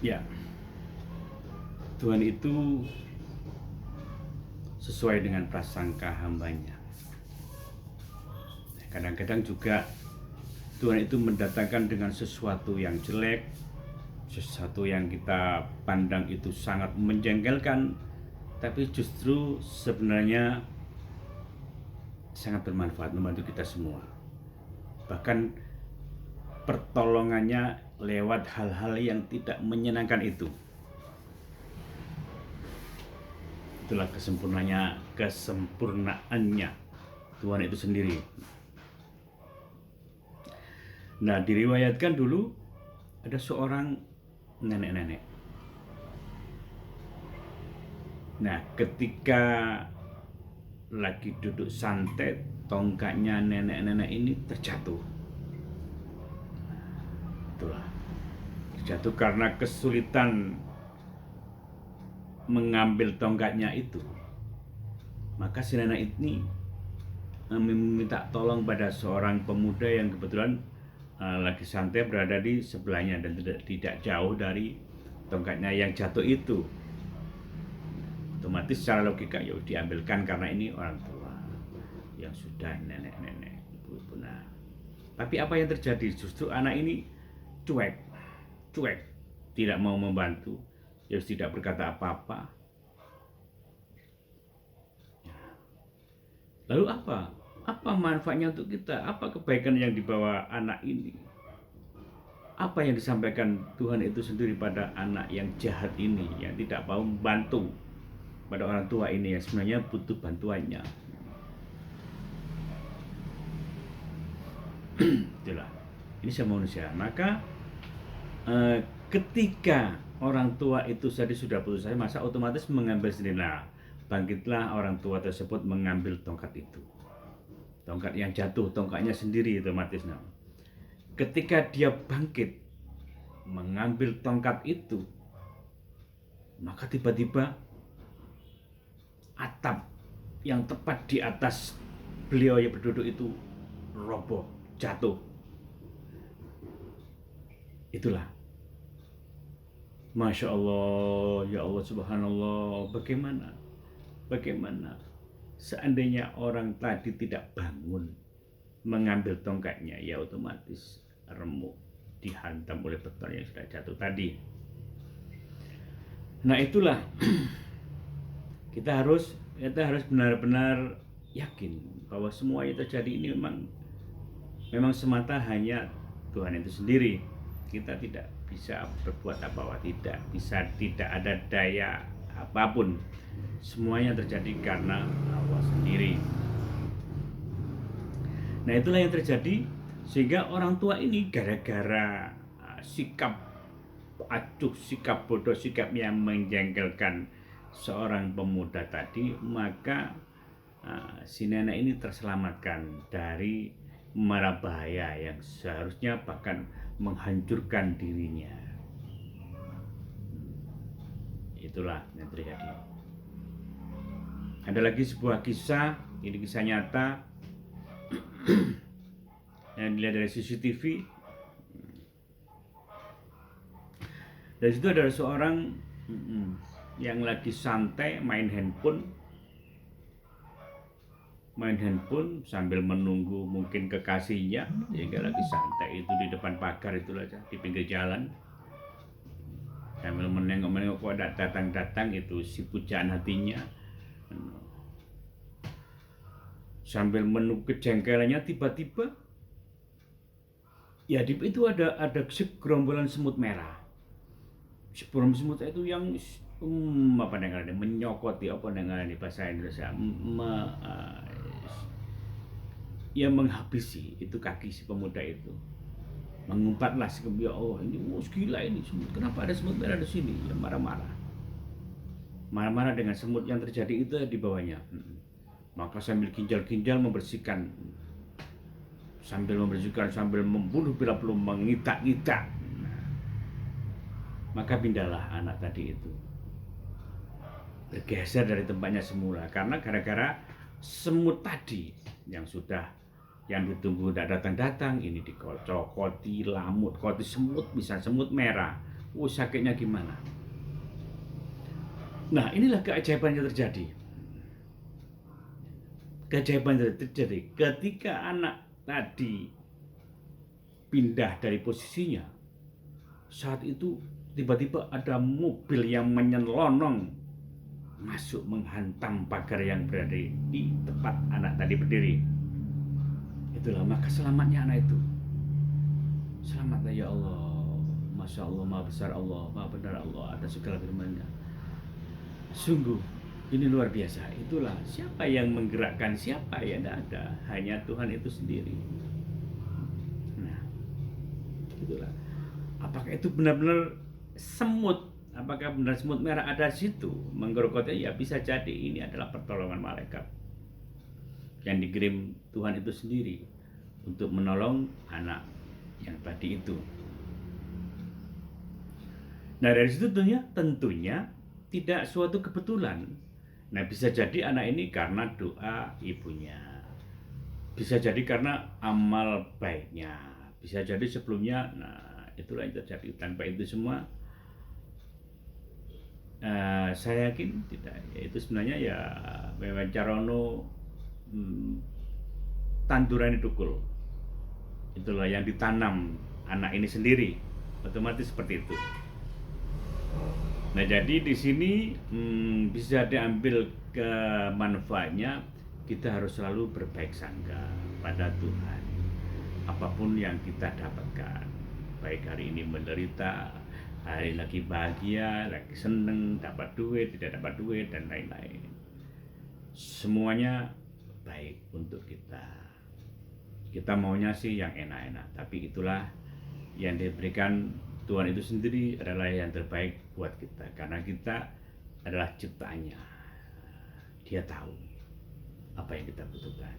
Ya, Tuhan itu sesuai dengan prasangka hambanya. Kadang-kadang juga Tuhan itu mendatangkan dengan sesuatu yang jelek, sesuatu yang kita pandang itu sangat menjengkelkan, tapi justru sebenarnya sangat bermanfaat membantu kita semua. Bahkan pertolongannya lewat hal-hal yang tidak menyenangkan itu. Itulah kesempurnaannya Tuhan itu sendiri. Nah, diriwayatkan dulu ada seorang nenek-nenek. Nah, ketika lagi duduk santai, tongkatnya nenek-nenek ini terjatuh. Itulah, terjatuh karena kesulitan mengambil tongkatnya itu. Maka si nenek ini meminta tolong pada seorang pemuda yang kebetulan lagi santai berada di sebelahnya dan tidak jauh dari tongkatnya yang jatuh itu. Otomatis secara logika ya diambilkan karena ini orang tua yang sudah nenek-nenek, ibu-ibu. Nah, tapi apa yang terjadi? Justru anak ini cuek, tidak mau membantu, ya tidak berkata apa-apa. Lalu apa? Apa manfaatnya untuk kita? Apa kebaikan yang dibawa anak ini? Apa yang disampaikan Tuhan itu sendiri pada anak yang jahat ini, yang tidak mau membantu pada orang tua ini yang sebenarnya butuh bantuannya. Itulah, ini sama manusia. Maka ketika orang tua itu sudah putus asa, masa otomatis mengambil sendiri. Nah, bangkitlah orang tua tersebut mengambil tongkat itu. Tongkat yang jatuh, tongkatnya sendiri otomatis. Nah, ketika dia bangkit mengambil tongkat itu, maka tiba-tiba atap yang tepat di atas beliau yang berduduk itu roboh, jatuh. Itulah, Masya Allah, ya Allah, subhanallah. Bagaimana seandainya orang tadi tidak bangun mengambil tongkatnya, ya otomatis remuk, dihantam oleh beton yang sudah jatuh tadi. Nah, itulah kita harus benar-benar yakin bahwa semua yang terjadi ini memang semata hanya Tuhan itu sendiri. Kita tidak bisa berbuat apa-apa, tidak ada daya apapun. Semuanya terjadi karena Allah sendiri. Nah, itulah yang terjadi sehingga orang tua ini gara-gara sikap acuh, sikap bodoh, sikap yang menjengkelkan seorang pemuda tadi, maka si nenek ini terselamatkan dari mara bahaya yang seharusnya bahkan menghancurkan dirinya. Itulah yang terjadi. Ada lagi sebuah kisah, ini kisah nyata yang dilihat dari CCTV. Dari situ ada seorang yang lagi santai main handphone sambil menunggu mungkin kekasihnya, sehingga lagi santai itu di depan pagar itu aja di pinggir jalan sambil menengok kok datang itu si pujaan hatinya, sambil menunggu kejengkelannya. Tiba-tiba ya itu ada segerombolan semut merah. Sebelum semut itu yang apa namanya, menyokoti, apa namanya di bahasa Indonesia, ya menghabisi itu kaki si pemuda itu. Mengumpatlah si ya Allah, ini gila ini semut, kenapa ada semut merah di sini? Ya marah-marah dengan semut yang terjadi itu di bawahnya. Maka sambil ginjal membersihkan, sambil membunuh bila perlu mengitak-itak. Maka pindahlah anak tadi itu, bergeser dari tempatnya semula karena gara-gara semut tadi yang ditunggu tidak datang, ini dikocokoti, koti semut, bisa semut merah sakitnya gimana. Nah, inilah keajaiban yang terjadi. Keajaiban yang terjadi ketika anak tadi pindah dari posisinya. Saat itu tiba-tiba ada mobil yang menyelonong masuk menghantam pagar yang berada di tempat anak tadi berdiri. Itulah maka selamatnya anak itu. Selamatlah ya Allah. Masya Allah, maha besar Allah, maha benar Allah atas segala firman-Nya. Sungguh ini luar biasa. Itulah siapa yang menggerakkan, siapa yang tidak ada, hanya Tuhan itu sendiri. Nah, itulah. Apakah itu benar-benar semut? Apakah benar semut merah ada di situ menggerogotnya? Ya bisa jadi ini adalah pertolongan malaikat yang dikirim Tuhan itu sendiri untuk menolong anak yang tadi itu. Nah dari situ tentunya tidak suatu kebetulan. Nah bisa jadi anak ini karena doa ibunya, bisa jadi karena amal baiknya, bisa jadi sebelumnya. Nah itulah yang terjadi. Tanpa itu semua saya yakin tidak. Itu sebenarnya ya Mewancarono tanduran tukul. Itulah yang ditanam anak ini sendiri, otomatis seperti itu. Nah jadi di sini bisa diambil ke manfaatnya. Kita harus selalu berbaik sangka pada Tuhan. Apapun yang kita dapatkan, baik hari ini menderita, hari lagi bahagia, lagi seneng, dapat duit, tidak dapat duit, dan lain-lain. Semuanya baik untuk kita. Kita maunya sih yang enak-enak, tapi itulah yang diberikan Tuhan itu sendiri adalah yang terbaik buat kita. Karena kita adalah ciptaannya. Dia tahu apa yang kita butuhkan.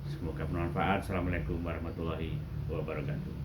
Semoga bermanfaat. Assalamualaikum warahmatullahi wabarakatuh.